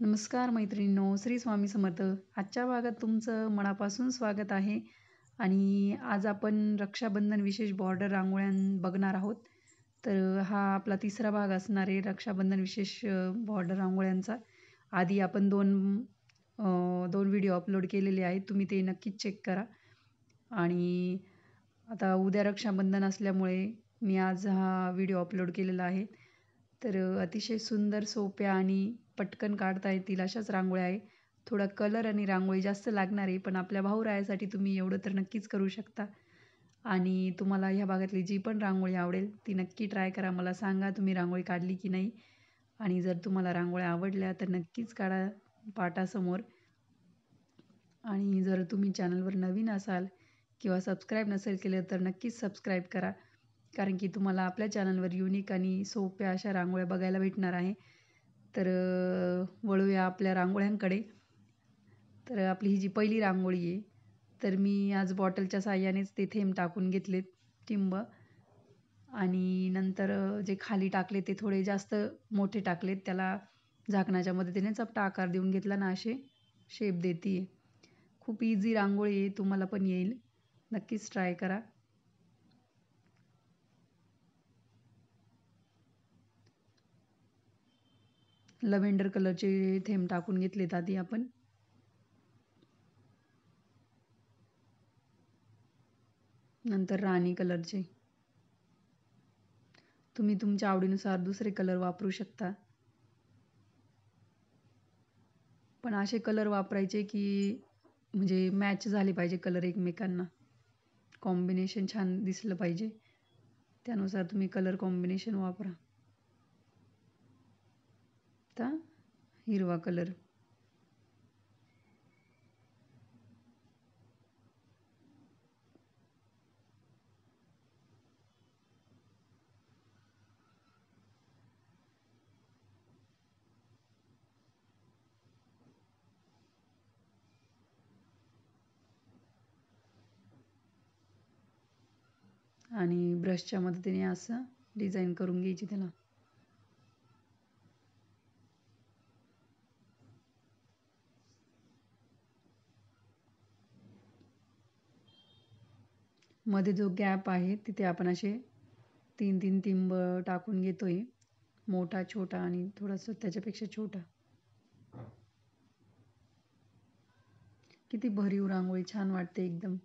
नमस्कार मैत्रिणींनो, श्री स्वामी समर्थ. आजच्या भागात तुमचं मनापासून स्वागत आहे आणि आज आपण रक्षाबंधन विशेष बॉर्डर रांगोळ्या बघणार आहोत. तर हा आपला तिसरा भाग असणार आहे रक्षाबंधन विशेष बॉर्डर रांगोळ्यांचा. आधी आपण दोन व्हिडिओ अपलोड केलेले आहेत, तुम्ही ते नक्कीच चेक करा. आणि आता उद्या रक्षाबंधन असल्यामुळे मी आज हा व्हिडिओ अपलोड केलेला आहे. तर अतिशय सुंदर, सोप्या आणि पटकन काढता येतील अशाच रांगोळ्या आहे. थोडा कलर आणि रांगोळी जास्त लागणार आहे, पण आपल्या भाऊरायासाठी तुम्ही एवढं तर नक्कीच करू शकता. आणि तुम्हाला ह्या भागातली जी पण रांगोळी आवडेल ती नक्की ट्राय करा. मला सांगा तुम्ही रांगोळी काढली की नाही. आणि जर तुम्हाला रांगोळ्या आवडल्या तर नक्कीच काढा पाटासमोर. आणि जर तुम्ही चॅनलवर नवीन असाल किंवा सबस्क्राईब नसेल केलं तर नक्कीच सबस्क्राईब करा, कारण की तुम्हाला आपल्या चॅनलवर युनिक आणि सोप्या अशा रांगोळ्या बघायला भेटणार आहे. तर वळूया आपल्या रांगोळ्यांकडे. तर आपली ही जी पहिली रांगोळी आहे, तर मी आज बॉटलच्या साहाय्यानेच ते थेंब टाकून घेतलेत, टिंब. आणि नंतर जे खाली टाकले ते थोडे जास्त मोठे टाकलेत. त्याला झाकणाच्या मदतीने चपटा आकार देऊन घेतला ना, असे शेप देते. खूप इझी रांगोळी आहे, तुम्हाला पण येईल. नक्कीच ट्राय करा. लव्हेंडर कलरचे थेंब टाकून घेतलेत आधी आपण. नंतर राणी कलरचे. तुम्ही तुमच्या आवडीनुसार दुसरे कलर वापरू शकता, पण असे कलर वापरायचे की म्हणजे मॅच झाले पाहिजे कलर एकमेकांना. कॉम्बिनेशन छान दिसलं पाहिजे, त्यानुसार तुम्ही कलर कॉम्बिनेशन वापरा. आता हिरवा कलर. आणि ब्रशच्या मदतीने असं डिझाईन करून घ्यायची त्याला. मध्ये जो गॅप आहे तिथे आपण असे 3-3 टिंब टाकून घेतोय, मोठा, छोटा आणि थोडासा त्याच्यापेक्षा छोटा. किती भरीव रांगोळी, छान वाटते एकदम.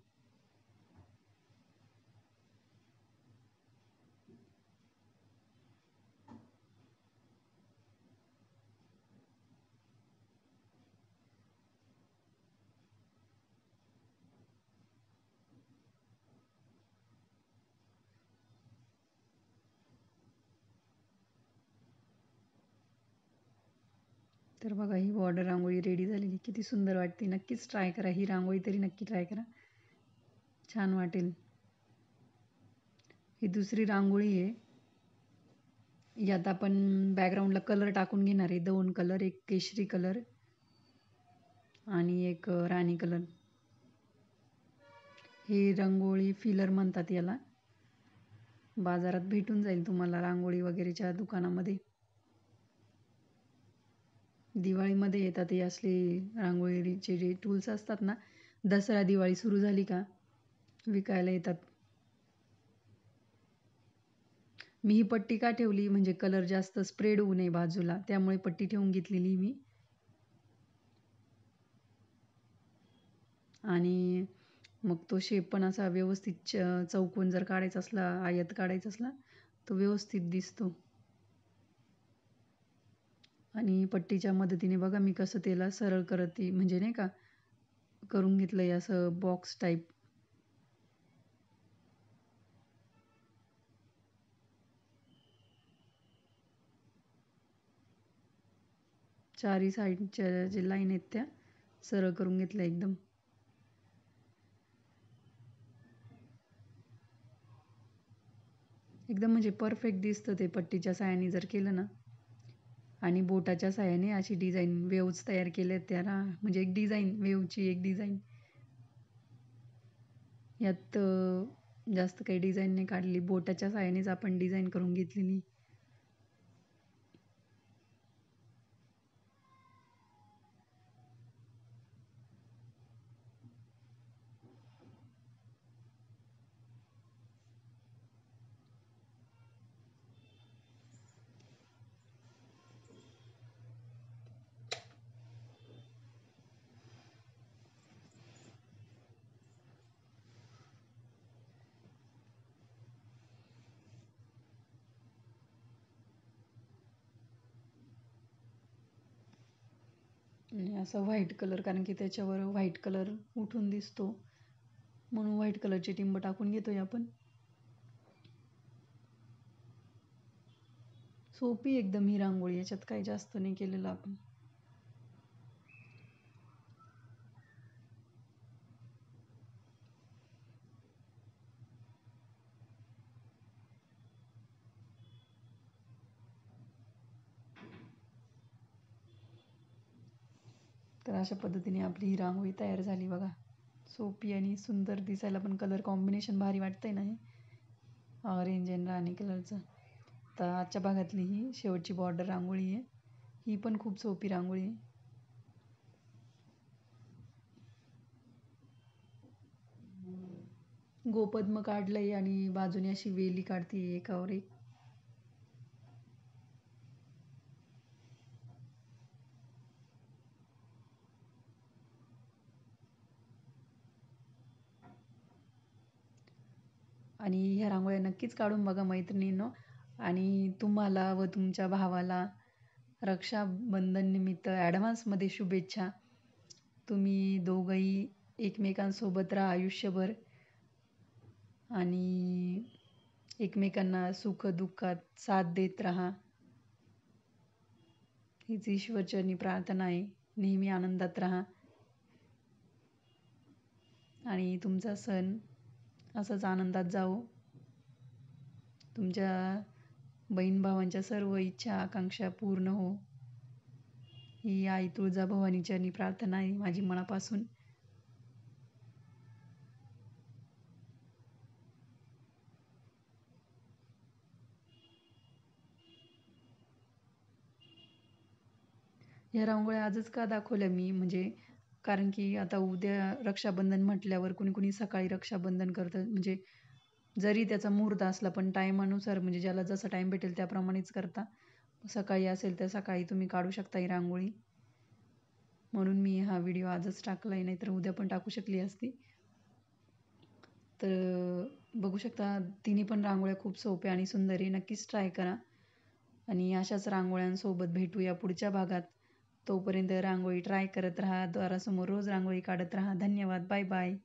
तर बघा, ही बॉर्डर रांगोळी रेडी झालेली, किती सुंदर वाटते. नक्कीच ट्राय करा ही रांगोळी, तरी नक्की ट्राय करा, छान वाटेल. ही दुसरी रांगोळी आहे. यात आपण बॅकग्राऊंडला कलर टाकून घेणार आहे, 2 कलर, एक केशरी कलर आणि एक राणी कलर. ही रांगोळी फिलर म्हणतात याला. बाजारात भेटून जाईल तुम्हाला रांगोळी वगैरेच्या दुकानामध्ये. दिवाळीमध्ये येतात हे असले रांगोळीचे जे टूल्स असतात ना, दसरा दिवाळी सुरू झाली का विकायला येतात. मी ही पट्टी का ठेवली, म्हणजे कलर जास्त स्प्रेड होऊ नये बाजूला, त्यामुळे पट्टी ठेवून घेतलेली मी. आणि मग तो शेप पण असा व्यवस्थित चौकोन जर काढायचा असला, आयत काढायचा असला, तो व्यवस्थित दिसतो. आणि पट्टीच्या मदतीने बघा मी कसं त्याला सरळ करते, म्हणजे नाही का, करून घेतलंय असं बॉक्स टाईप. चारी साईडच्या जे लाईन आहेत त्या सरळ करून घेतल्या एकदम. एकदम म्हणजे परफेक्ट दिसतं ते पट्टीच्या साहाय्याने जर केलं ना. आणि बोटाच्या साहाय्याने अशी डिझाईन वेव्ज तयार केल्या त्याला, म्हणजे एक डिझाईन, वेवची एक डिझाईन. यात जास्त काही डिझाईन नाही काढली, बोटाच्या साहाय्यानेच आपण डिझाईन करून घेतलेली. आणि असं व्हाईट कलर, कारण की त्याच्यावर व्हाईट कलर उठून दिसतो म्हणून व्हाईट कलरची टिंब टाकून घेतोय आपण. सोपी एकदम ही रांगोळी, याच्यात काही जास्त नाही केलेलं आपण. तर अशा पद्धतीने आपली ही रांगोळी तयार झाली बघा. सोपी आणि सुंदर दिसायला पण कलर कॉम्बिनेशन भारी वाटतंय ना हे ऑरेंज आणि राणी कलरचं. तर आजच्या भागातली ही शेवटची बॉर्डर रांगोळी आहे. ही पण खूप सोपी रांगोळी आहे. गोपद्म काढलंय आणि बाजूने अशी वेली काढते एकावर एक. आणि ह्या रांगोळ्या नक्कीच काढून बघा मैत्रिणींनो. आणि तुम्हाला व तुमच्या भावाला रक्षाबंधन निमित्त ॲडव्हान्समध्ये शुभेच्छा. तुम्ही दोघंही एकमेकांसोबत राहा आयुष्यभर आणि एकमेकांना सुखदुःखात साथ देत राहा. हीच ईश्वरचरणी प्रार्थना आहे. नेहमी आनंदात राहा आणि तुमचा सण असाच आनंदात जावो. तुमच्या बहीण भावांच्या सर्व इच्छा आकांक्षा पूर्ण हो, ही आई तुळजाभवानी चरणी प्रार्थना आहे माझी मनापासून. ह्या रांगोळ्या आजच का दाखवल्या मी, म्हणजे कारण की आता उद्या रक्षाबंधन म्हटल्यावर कुणी कुणी सकाळी रक्षाबंधन करतं, म्हणजे जरी त्याचा मुहूर्त असला पण टायमानुसार, म्हणजे ज्याला जसा टाइम भेटेल त्याप्रमाणेच करता. सकाळी असेल तर सकाळी तुम्ही काढू शकता ही रांगोळी. म्हणून मी हा व्हिडिओ आजच टाकलाय, नाहीतर उद्या पण टाकू शकली असती. तर बघू शकता तिन्ही पण रांगोळ्या खूप सोप्या आणि सुंदर आहे. नक्कीच ट्राय करा आणि अशाच रांगोळ्यांसोबत भेटूया पुढच्या भागात. तोपर्यंत रांगोळी ट्राय करत राहा, दारासमोर रोज रांगोळी काढत राहा. धन्यवाद. Bye bye.